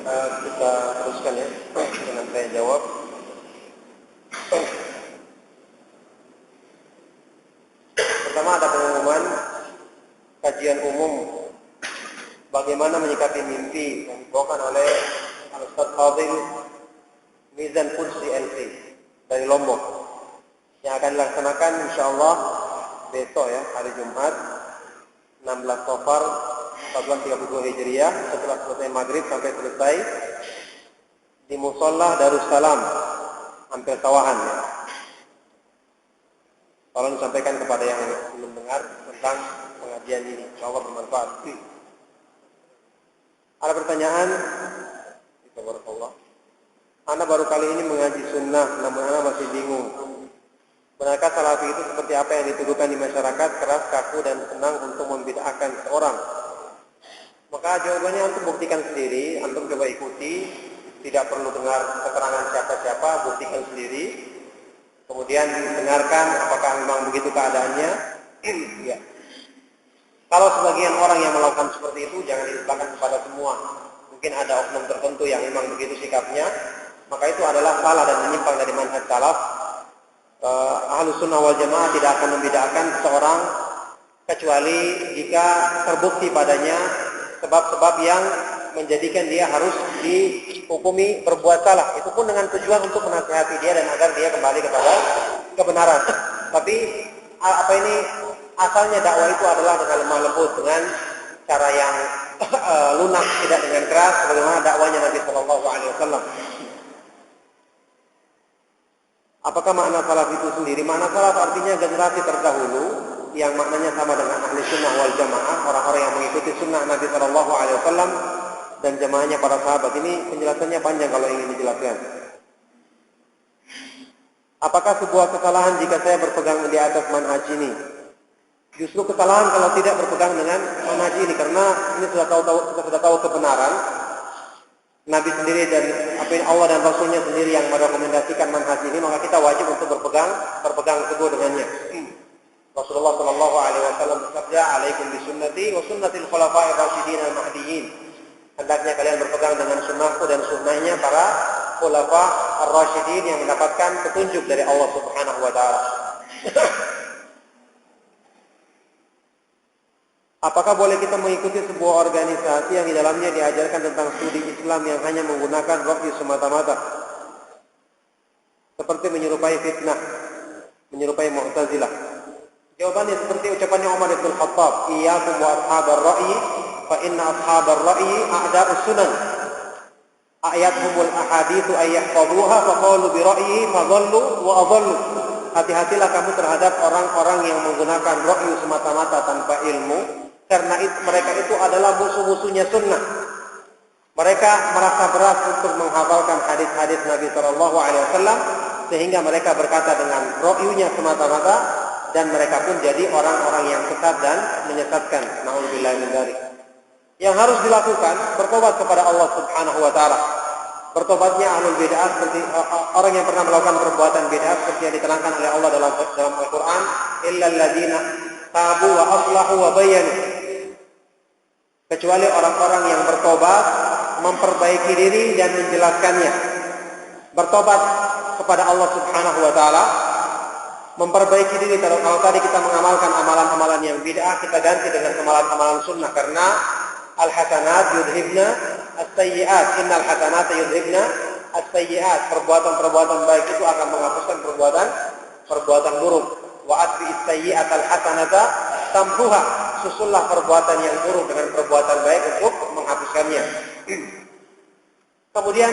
Kita teruskan ya dengan saya jawab. Pertama ada pengumuman kajian umum bagaimana menyikapi mimpi yang dibawakan oleh Al-Ustaz Fadil Mizan Kursi LC dari Lombok yang akan dilaksanakan insyaallah besok ya, hari Jumat 16 Safar 1432 Hijriah setelah selesai maghrib sampai selesai di Musolla Darussalam hampir Sawahan ya. Tolong disampaikan kepada yang belum dengar tentang pengajian ini, insyaallah bermanfaat. Ada pertanyaan? Bismillah. Ana baru kali ini mengaji sunnah, namun ana masih bingung. Benarkah salafi itu seperti apa yang dituduhkan di masyarakat, keras, kaku, dan senang untuk membid'ahkan seorang? Maka jawabannya antum buktikan sendiri, antum coba ikuti, tidak perlu dengar keterangan siapa-siapa, buktikan sendiri. Kemudian dengarkan apakah memang begitu keadaannya. Ya. Kalau sebagian orang yang melakukan seperti itu, jangan disebarkan kepada semua. Mungkin ada oknum tertentu yang memang begitu sikapnya, maka itu adalah salah dan menyimpang dari manhaj salaf. Ahlus sunnah wal jamaah tidak akan membid'ahkan seorang kecuali jika terbukti padanya sebab-sebab yang menjadikan dia harus dihukumi berbuat salah. Itu pun dengan tujuan untuk menasihati dia dan agar dia kembali kepada kebenaran. Tapi asalnya dakwah itu adalah dengan lemah lembut, dengan cara yang lunak, tidak dengan keras, sebagaimana dakwanya Nabi Shallallahu Alaihi Wasallam. Apakah makna salaf itu sendiri? Makna salaf artinya generasi terdahulu yang maknanya sama dengan ahli sunnah wal jamaah, orang-orang yang mengikuti sunnah Nabi Shallallahu Alaihi Wasallam dan jamaahnya para sahabat. Ini penjelasannya panjang kalau ingin dijelaskan. Apakah sebuah kesalahan jika saya berpegang di atas manhaj ini? Justru kesalahan kalau tidak berpegang dengan manhaj ini, karena ini sudah tahu kebenaran. Nabi sendiri dan Allah dan Rasulnya sendiri yang merekomendasikan manhaj ini, maka kita wajib untuk berpegang teguh dengannya. Rasulullah Shallallahu Alaihi Wasallam bersabda, "Alaikum bisunnati wa sunnatil khulafa'ir rasyidin al-mahdiyyin." Hendaknya kalian berpegang dengan sunnahku dan sunnahnya para khulafa ar-rasyidin yang mendapatkan petunjuk dari Allah Subhanahu wa taala. Apakah boleh kita mengikuti sebuah organisasi yang di dalamnya diajarkan tentang studi Islam yang hanya menggunakan ra'yu semata-mata? Seperti menyerupai fitnah, menyerupai Mu'tazilah. Jawabannya seperti ucapannya Umar bin Khattab, "Iyyakum wa ashabar ra'yi, fa inna ashabar ra'yi a'da'us sunan. Ayathumul ahaditsu ayyahfaduha fa qalu bi ra'yi fa dhallu wa adhallu." Hati-hatilah kamu terhadap orang-orang yang menggunakan ra'yu semata-mata tanpa ilmu, karena mereka itu adalah musuh-musuhnya sunnah. Mereka merasa berat untuk menghafalkan hadis-hadis Nabi Shallallahu Alaihi Wasallam, sehingga mereka berkata dengan ra'yunya semata-mata, dan mereka pun jadi orang-orang yang sesat dan menyesatkan. Na'udzubillah min dzalik. Yang harus dilakukan bertobat kepada Allah Subhanahu Wa Taala. Bertobatnya ahlul bid'ah seperti orang yang pernah melakukan perbuatan bid'ah seperti yang diterangkan oleh Allah dalam Al-Quran, illal ladzina tabu wa aslahu wa bayyanu. Kecuali orang-orang yang bertobat, memperbaiki diri dan menjelaskannya. Bertobat kepada Allah Subhanahu wa taala, memperbaiki diri. Kalau tadi kita mengamalkan amalan-amalan yang bid'ah, kita ganti dengan amalan-amalan sunnah, karena al-hasanat yudhibna as-sayyi'at, innal hasanat yudhibna as-sayyi'at. Perbuatan-perbuatan baik itu akan menghapuskan perbuatan buruk. Wa atbi as-sayyi'at al-hasanata tamhuha. Susullah perbuatan yang buruk dengan perbuatan baik untuk menghapuskannya. Kemudian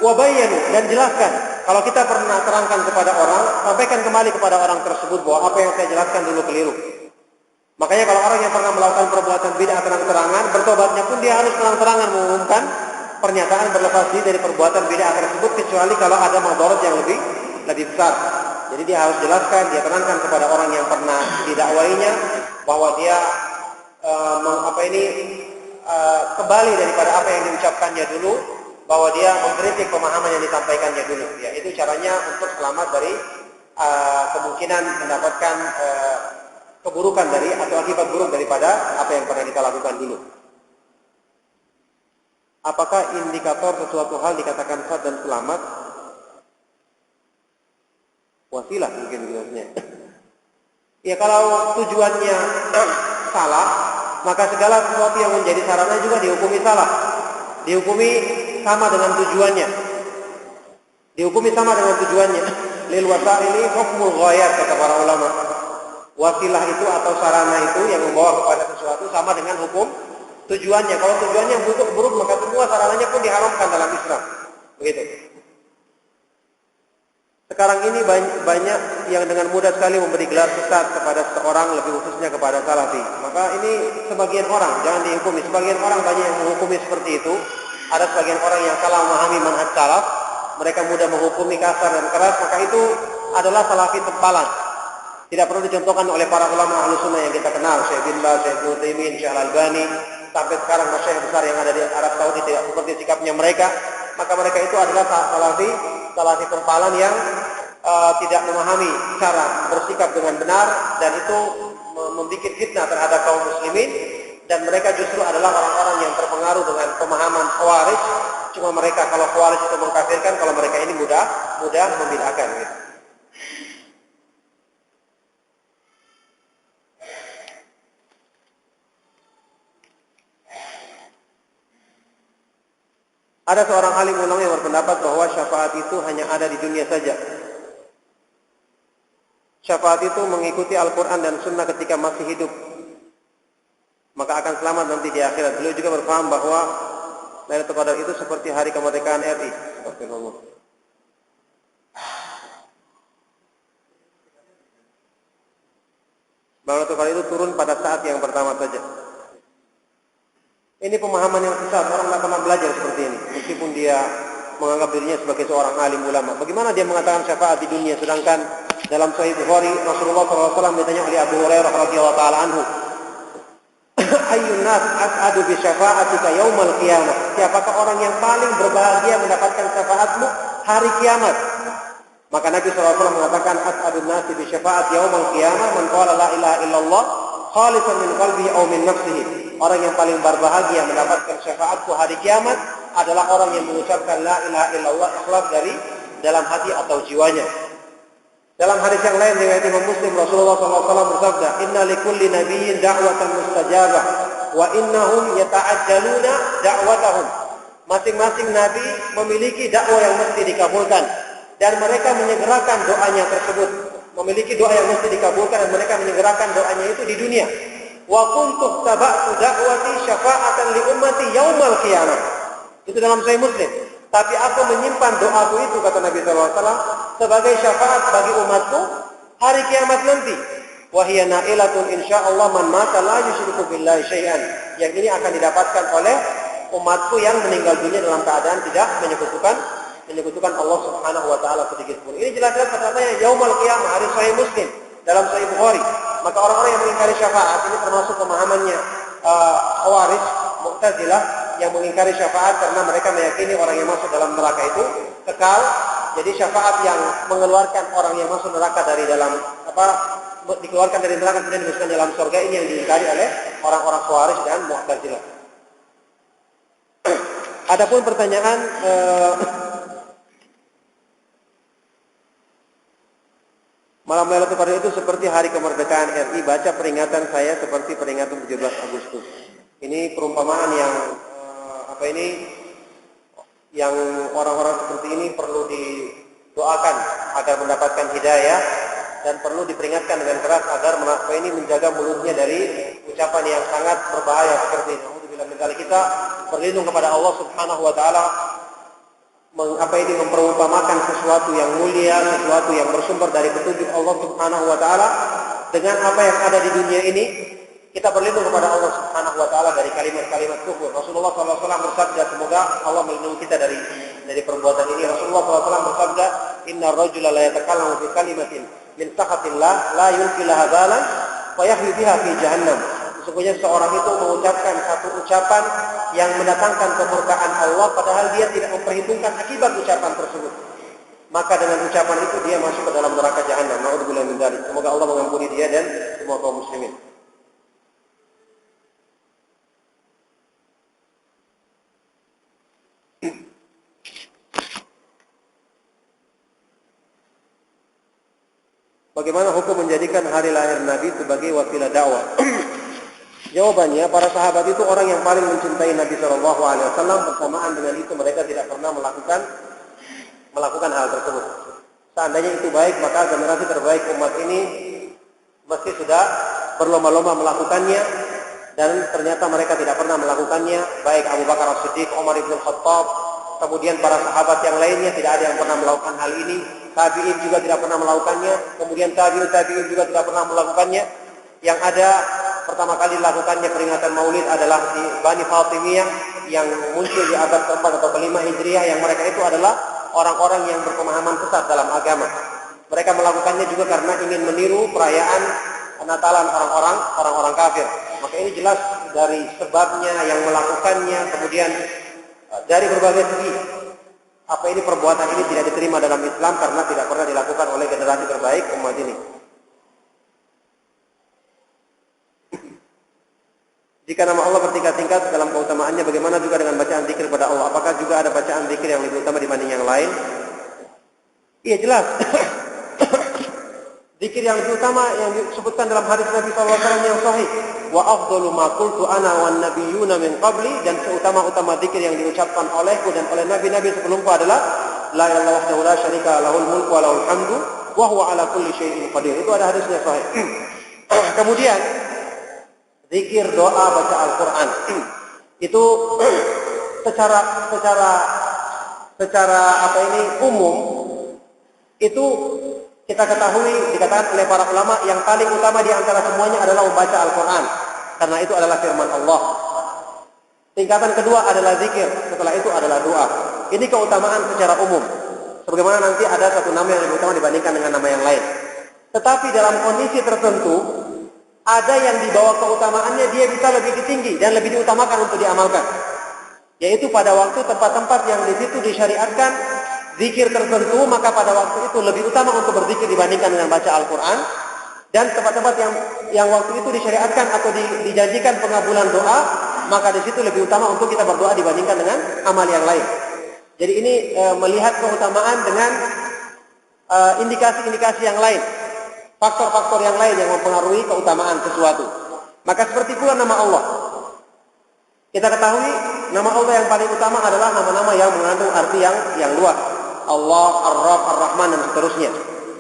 wabayyanu, dan jelaskan. Kalau kita pernah terangkan kepada orang, sampaikan kembali kepada orang tersebut bahwa apa yang saya jelaskan dulu keliru. Makanya kalau orang yang pernah melakukan perbuatan bid'ah terang-terangan, bertobatnya pun dia harus terang-terangan mengumumkan pernyataan berlepas diri dari perbuatan bid'ah tersebut, kecuali kalau ada madarat yang lebih besar. Jadi dia harus jelaskan, dia terangkan kepada orang yang pernah didakwainya bahwa dia kembali daripada apa yang diucapkannya dulu, bahwa dia mengkritik pemahaman yang disampaikannya dulu. Ya, itu caranya untuk selamat dari kemungkinan mendapatkan keburukan atau akibat buruk daripada apa yang pernah kita lakukan dulu. Apakah indikator sesuatu hal dikatakan sesat dan selamat? Wasilah mungkin jelasnya. Ya kalau tujuannya salah, maka segala sesuatu yang menjadi sarana juga dihukumi salah. Dihukumi sama dengan tujuannya. Dihukumi sama dengan tujuannya. Lil wasaili hukmul ghayat, kata para ulama. Wasilah itu atau sarana itu yang membawa kepada sesuatu sama dengan hukum tujuannya. Kalau tujuannya buruk, maka semua sarananya pun diharamkan dalam Islam. Begitu. Sekarang ini banyak yang dengan mudah sekali memberi gelar sesat kepada seseorang, lebih khususnya kepada salafi. Maka ini sebagian orang, jangan dihukumi. Sebagian orang banyak yang menghukumi seperti itu. Ada sebagian orang yang salah memahami manhaj salaf. Mereka mudah menghukumi kasar dan keras, maka itu adalah salafi tempalan. Tidak perlu dicontohkan oleh para ulama ahlu sunnah yang kita kenal, Syekh bin Baz, Syekh Ibnu Utsaimin, Syekh Al-Albani, sampai sekarang masyayikh besar yang ada di Arab Saudi tidak seperti sikapnya mereka. Maka mereka itu adalah salafi tempalan yang tidak memahami cara bersikap dengan benar, dan itu membuat fitnah terhadap kaum muslimin. Dan mereka justru adalah orang-orang yang terpengaruh dengan pemahaman Khawarij. Cuma mereka, kalau Khawarij itu mengkafirkan, kalau mereka ini mudah membid'ahkan gitu. Ada seorang alim ulama yang berpendapat bahwa syafaat itu hanya ada di dunia saja. Syafaat itu mengikuti Al-Quran dan Sunnah ketika masih hidup, maka akan selamat nanti di akhirat. Beliau juga berpaham bahwa Lailatul Qadar itu seperti hari kemerdekaan RI. Astagfirullah. Lailatul Qadar itu turun pada saat yang pertama saja. Ini pemahaman yang sesat. Orang tidak pernah belajar seperti ini, meskipun dia menganggap dirinya sebagai seorang alim ulama. Bagaimana dia mengatakan syafaat di dunia, sedangkan dalam Sahih Bukhari Rasulullah SAW ditanya oleh Abu Hurairah radhiyallahu taala anhu, ayyun nas as'adu bi syafa'atika yaumal qiyamah? Siapakah orang yang paling berbahagia mendapatkan syafaatmu hari kiamat? Maka Nabi SAW mengatakan, as'adun nasi bi syafa'at yaumal qiyamah man qala la ilaha illallah khalisan min qalbihi aw min nafsihi. Orang yang paling berbahagia mendapatkan syafaatku hari kiamat adalah orang yang mengucapkan la ilaha illallah ikhlas dari dalam hati atau jiwanya. Dalam hadis yang lain riwayat Imam Muslim, Rasulullah SAW bersabda, inna likulli nabiyyin da'watan mustajabah wa innahum yata'ajjaluna da'watahum. Masing-masing nabi memiliki dakwah yang mesti dikabulkan, dan mereka menyegerakan doanya tersebut. Memiliki doa yang mesti dikabulkan, dan mereka menyegerakan doanya itu di dunia. Wa kuntu taba'tu da'wati syafa'atan li ummati yaumal qiyamah. Itu dalam Sahih Muslim. Tapi aku menyimpan doaku itu, kata Nabi SAW, sebagai syafaat bagi umatku hari kiamat nanti. Wahia na'ilatun insya'Allah man mata la yusyriku billahi syai'an. Yang ini akan didapatkan oleh umatku yang meninggal dunia dalam keadaan tidak menyekutukan Allah Subhanahu wa taala sedikit pun. Ini jelas-jelas katanya yaumul qiyamah, hari Sahih Muslim dalam Sahih Bukhari. Maka orang-orang yang mengingkari syafaat ini termasuk pemahamannya Khawarij, Mu'tazilah, yang mengingkari syafaat karena mereka meyakini orang yang masuk dalam neraka itu kekal. Jadi syafaat yang mengeluarkan orang yang masuk neraka dari dalam dikeluarkan dari neraka kemudian dimasukkan dalam surga, ini yang diingkari oleh orang-orang Khawarij dan Mu'tazilah. Adapun pertanyaan malam Lailatul Qadar itu seperti hari kemerdekaan RI, baca peringatan saya seperti peringatan 17 Agustus. Ini perumpamaan yang yang orang-orang seperti ini perlu didoakan agar mendapatkan hidayah, dan perlu diperingatkan dengan keras agar ini menjaga mulutnya dari ucapan yang sangat berbahaya seperti ini. Alhamdulillah, misalnya kita berlindung kepada Allah Subhanahu wa taala memperumpamakan sesuatu yang mulia, sesuatu yang bersumber dari petunjuk Allah Subhanahu wa taala dengan apa yang ada di dunia ini. Kita berlindung kepada Allah Subhanahu wa taala dari kalimat-kalimat kufur. Rasulullah SAW bersabda, semoga Allah melindungi kita dari perbuatan ini. Rasulullah SAW bersabda, inna rajula la yatakallamu fi kalimatin min sakhatillah la yulqi laha balan wa yahwi biha fi jahannam. Sesungguhnya seorang itu mengucapkan satu ucapan yang mendatangkan kemurkaan Allah, padahal dia tidak memperhitungkan akibat ucapan tersebut. Maka dengan ucapan itu dia masuk ke dalam neraka jahannam. Na'udzubillah min dzalik. Semoga Allah mengampuni dia dan semua kaum muslimin. Bagaimana hukum menjadikan hari lahir Nabi sebagai wasilah dakwah? Jawabannya, para sahabat itu orang yang paling mencintai Nabi SAW. Bersamaan dengan itu mereka tidak pernah melakukan hal tersebut. Seandainya itu baik, maka generasi terbaik umat ini mesti sudah berlomba-lomba melakukannya, dan ternyata mereka tidak pernah melakukannya. Baik Abu Bakar As-Siddiq, Umar ibn Khattab, kemudian para sahabat yang lainnya tidak ada yang pernah melakukan hal ini. Tabi'in juga tidak pernah melakukannya, kemudian tabi'in juga tidak pernah melakukannya. Yang ada pertama kali dilakukannya peringatan Maulid adalah di Bani Fatimiyah yang muncul di abad keempat atau kelima Hijriah, yang mereka itu adalah orang-orang yang berpemahaman sesat dalam agama. Mereka melakukannya juga karena ingin meniru perayaan Natalan orang-orang kafir. Maka ini jelas dari sebabnya yang melakukannya, kemudian dari berbagai segi. Apa ini perbuatan ini tidak diterima dalam Islam karena tidak pernah dilakukan oleh generasi terbaik umat ini. Jika nama Allah bertingkat-tingkat dalam keutamaannya, bagaimana juga dengan bacaan zikir kepada Allah? Apakah juga ada bacaan zikir yang lebih utama dibanding yang lain? Iya, jelas. Zikir yang lebih utama yang disebutkan dalam hadis Nabi SAW yang sahih, wa afdalu ma qultu ana wan nabiyyuna min qabli, dan seutama-utama zikir yang diucapkan olehku dan oleh nabi-nabi sebelumku adalah la ilaha illallah wahdahu la syarika lahul mulku wa lahul hamdu wa huwa ala kulli syai'in qadir. Itu ada hadisnya sahih. Kemudian zikir, doa, baca Al-Qur'an itu secara umum itu kita ketahui, dikatakan oleh para ulama, yang paling utama di antara semuanya adalah membaca Al-Quran. Karena itu adalah firman Allah. Tingkatan kedua adalah zikir, setelah itu adalah doa. Ini keutamaan secara umum. Sebagaimana nanti ada satu nama yang lebih utama dibandingkan dengan nama yang lain. Tetapi dalam kondisi tertentu, ada yang di bawah keutamaannya dia bisa lebih tinggi dan lebih diutamakan untuk diamalkan. Yaitu pada waktu tempat-tempat yang di situ disyariatkan zikir tertentu, maka pada waktu itu lebih utama untuk berzikir dibandingkan dengan baca Al-Quran. Dan tempat-tempat yang waktu itu disyariatkan atau dijanjikan pengabulan doa, maka di situ lebih utama untuk kita berdoa dibandingkan dengan amal yang lain. Jadi ini melihat keutamaan dengan indikasi-indikasi yang lain, faktor-faktor yang lain yang mempengaruhi keutamaan sesuatu. Maka seperti pula nama Allah. Kita ketahui nama Allah yang paling utama adalah nama-nama yang mengandung arti yang luas. Allah, Ar-Rabb, Ar-Rahman, dan seterusnya.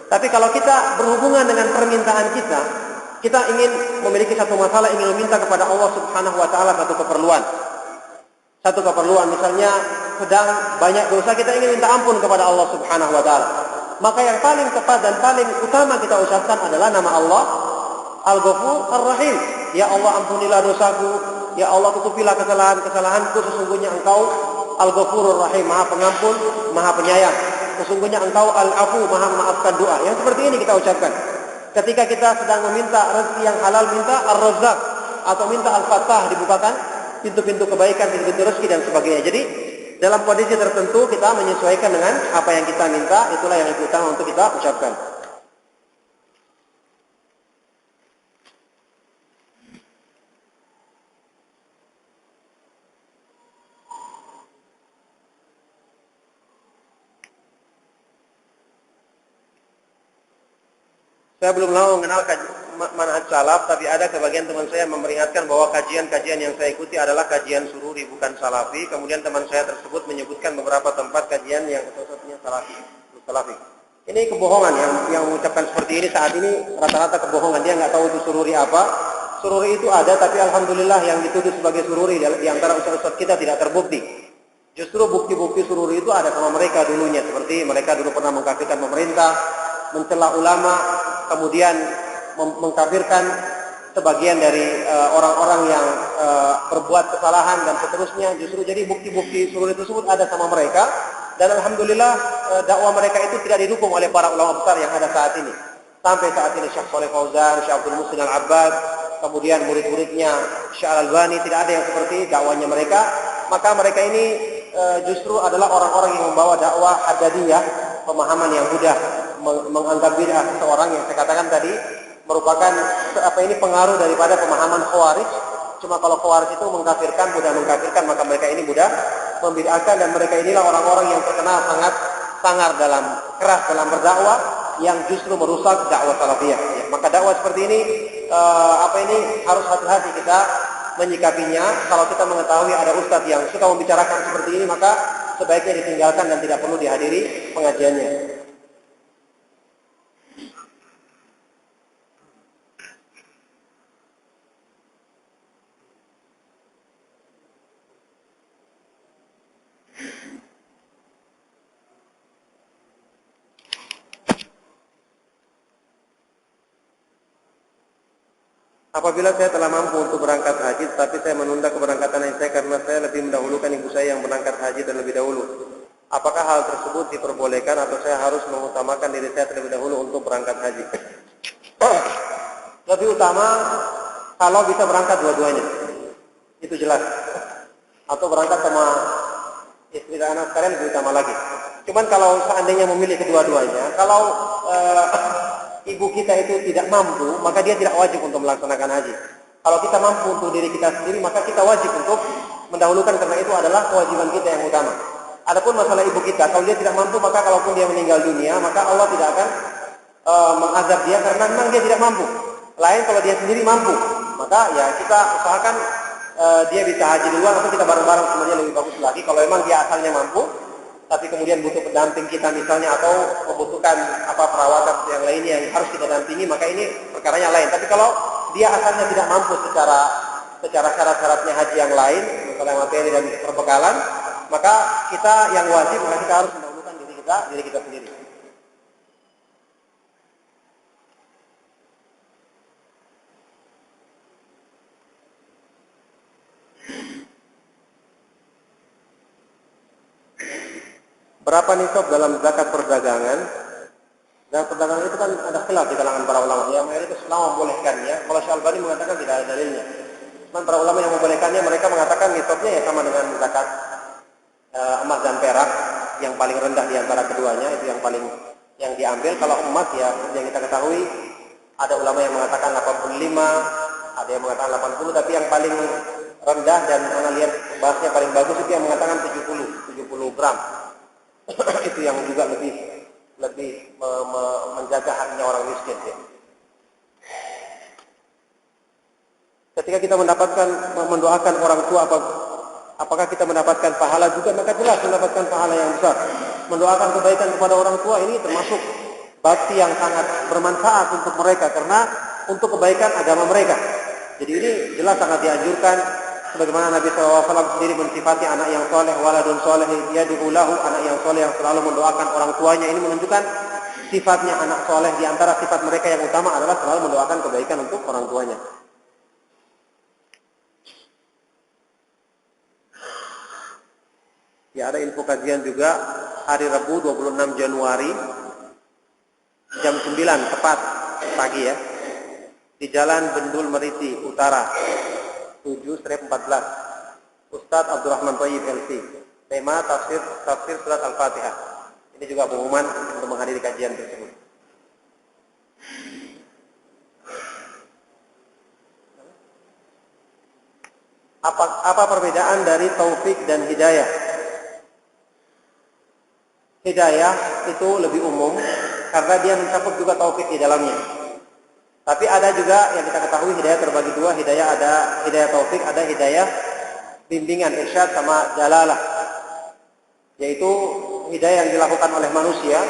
Tapi kalau kita berhubungan dengan permintaan kita ingin memiliki satu masalah, ingin meminta kepada Allah Subhanahu wa Ta'ala satu keperluan, misalnya sedang banyak dosa, kita ingin minta ampun kepada Allah Subhanahu wa Ta'ala. Maka yang paling tepat dan paling utama kita ucapkan adalah nama Allah Al-Ghafur Ar-Rahim. Ya Allah, ampunilah dosaku. Ya Allah, tutupilah kesalahanku. Sesungguhnya Engkau Al-Ghafurur Rahim, Maha Pengampun, Maha Penyayang. Sesungguhnya Engkau Al-Afu, Maha Memaafkan doa. Yang seperti ini kita ucapkan. Ketika kita sedang meminta rezeki yang halal, minta Ar-Razzaq atau minta Al-Fattah, dibukakan pintu-pintu kebaikan, pintu-pintu rezeki dan sebagainya. Jadi dalam kondisi tertentu kita menyesuaikan dengan apa yang kita minta, itulah yang lebih utama untuk kita ucapkan. Saya belum lama mengenal manhaj salaf, tapi ada sebagian teman saya memperingatkan bahwa kajian-kajian yang saya ikuti adalah kajian sururi, bukan salafi. Kemudian teman saya tersebut menyebutkan beberapa tempat kajian yang sesungguhnya salafi. Ini kebohongan yang mengucapkan seperti ini saat ini rata-rata kebohongan. Dia nggak tahu itu sururi apa. Sururi itu ada, tapi alhamdulillah yang dituduh sebagai sururi di antara ustaz-ustaz kita tidak terbukti. Justru bukti-bukti sururi itu ada sama mereka dulunya, seperti mereka dulu pernah mengkafirkan pemerintah, mencela ulama, kemudian mengkafirkan sebagian dari orang-orang yang berbuat kesalahan dan seterusnya. Justru jadi bukti-bukti sururi tersebut ada sama mereka, dan alhamdulillah dakwah mereka itu tidak didukung oleh para ulama besar yang ada saat ini. Sampai saat ini Syekh Shalih Fauzan, Syekh Abdul Muhsin Al-Abbad, kemudian murid-muridnya Syekh Al-Albani, tidak ada yang seperti dakwanya mereka. Maka mereka ini justru adalah orang-orang yang membawa dakwah Haddadiyah, pemahaman yang mudah, menganggap bid'ah seseorang yang saya katakan tadi merupakan pengaruh daripada pemahaman Khawarij. Cuma kalau Khawarij itu mengkafirkan, mudah mengkafirkan, maka mereka ini mudah membid'ahkan, dan mereka inilah orang-orang yang terkenal sangat keras dalam berdakwah, yang justru merusak dakwah salafiyah. Ya, maka dakwah seperti ini harus hati-hati kita menyikapinya. Kalau kita mengetahui ada ustadz yang suka membicarakan seperti ini, maka sebaiknya ditinggalkan dan tidak perlu dihadiri pengajiannya. Apabila saya telah mampu untuk berangkat haji, tapi saya menunda keberangkatan saya karena saya lebih mendahulukan ibu saya yang berangkat haji terlebih dahulu. Apakah hal tersebut diperbolehkan atau saya harus mengutamakan diri saya terlebih dahulu untuk berangkat haji? Lebih utama kalau bisa berangkat dua-duanya. Itu jelas. Atau berangkat sama istri dan anak sekalian lebih utama lagi. Cuman kalau seandainya memilih kedua-duanya, kalau ibu kita itu tidak mampu, maka dia tidak wajib untuk melaksanakan haji. Kalau kita mampu untuk diri kita sendiri, maka kita wajib untuk mendahulukan karena itu adalah kewajiban kita yang utama. Adapun masalah ibu kita, kalau dia tidak mampu, maka kalaupun dia meninggal dunia, maka Allah tidak akan mengazab dia karena memang dia tidak mampu. Lain kalau dia sendiri mampu, maka ya kita usahakan dia bisa haji duluan atau kita bareng-bareng semuanya lebih bagus lagi. Kalau memang dia asalnya mampu, tapi kemudian butuh pendamping kita misalnya atau membutuhkan perawatan yang lainnya yang harus kita dampingi, maka ini perkaranya lain. Tapi kalau dia asalnya tidak mampu secara syarat-syaratnya haji yang lain, misalnya materi dan perbekalan, maka kita yang wajib, maka kita harus mendahulukan diri kita sendiri. Berapa nisab dalam zakat perdagangan? Dan perdagangan itu kan ada khilaf di kalangan para ulama. Yang mayoritas ulama membolehkannya. Kalau Syalbani mengatakan tidak ada dalilnya. Cuman para ulama yang membolehkannya, mereka mengatakan nisabnya ya sama dengan zakat emas dan perak, yang paling rendah di antara keduanya, itu yang diambil. Kalau emas ya yang kita ketahui, ada ulama yang mengatakan 85, ada yang mengatakan 80, tapi yang paling rendah dan mana lihat bahasnya paling bagus itu yang mengatakan 70 gram. Itu yang juga lebih menjaga hatinya orang miskin ya. Ketika kita mendoakan orang tua, apakah kita mendapatkan pahala juga? Maka jelas mendapatkan pahala yang besar. Mendoakan kebaikan kepada orang tua ini termasuk bakti yang sangat bermanfaat untuk mereka karena untuk kebaikan agama mereka. Jadi ini jelas sangat dianjurkan. Sebagaimana Nabi SAW sendiri mensifati anak yang soleh, waladun soleh yad'u lahu, anak yang soleh yang selalu mendoakan orang tuanya. Ini menunjukkan sifatnya anak soleh. Di antara sifat mereka yang utama adalah selalu mendoakan kebaikan untuk orang tuanya. Ya, ada info kajian juga hari Rabu 26 Januari jam 9 tepat pagi ya, di Jalan Bendul Meriti Utara 7/14, Ustadz Abdurrahman Thayyib LC. Tema tafsir surat Al-Fatihah. Ini juga pengumuman untuk menghadiri kajian tersebut. Apa perbedaan dari taufik dan hidayah? Hidayah itu lebih umum karena dia mencakup juga taufik di dalamnya. Tapi ada juga yang kita ketahui hidayah terbagi dua, ada hidayah taufik, ada hidayah bimbingan, irsyad sama jalalah. Yaitu hidayah yang dilakukan oleh manusia,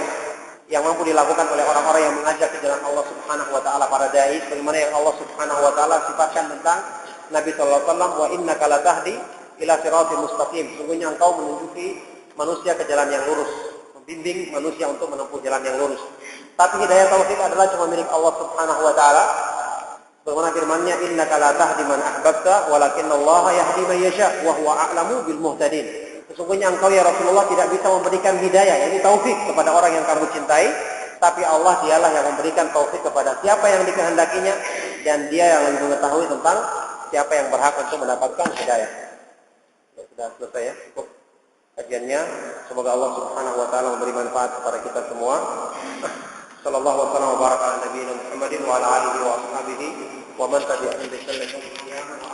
yang mampu dilakukan oleh orang-orang yang mengajak ke jalan Allah Subhanahu wa taala, para dai, sebagaimana yang Allah Subhanahu wa taala sifatkan tentang Nabi sallallahu alaihi wasallam, wa innaka latahdi ila siratal mustaqim. Sungguhnya engkau menunjuki manusia ke jalan yang lurus, membimbing manusia untuk menempuh jalan yang lurus. Tapi hidayah taufik adalah cuma milik Allah Subhanahu wa taala. Bagaimana firman-Nya, innaka la tahdi man ahbabta walakinallaha yahdi man yasha wa huwa a'lamu bil muhtadin. Sesungguhnya engkau ya Rasulullah tidak bisa memberikan hidayah, yakni taufik kepada orang yang kamu cintai, tapi Allah dialah yang memberikan taufik kepada siapa yang dikehendakinya, dan Dia yang lebih mengetahui tentang siapa yang berhak untuk mendapatkan hidayah. Ya, sudah selesai ya, cukup kajiannya. Semoga Allah Subhanahu wa taala memberi manfaat kepada kita semua. Sallallahu alaihi wasallam wa baraka ala nabiyina Muhammadin wa ala alihi wa ashabihi wa man tabi'ahum bi ihsan ila yaumil qiyamah.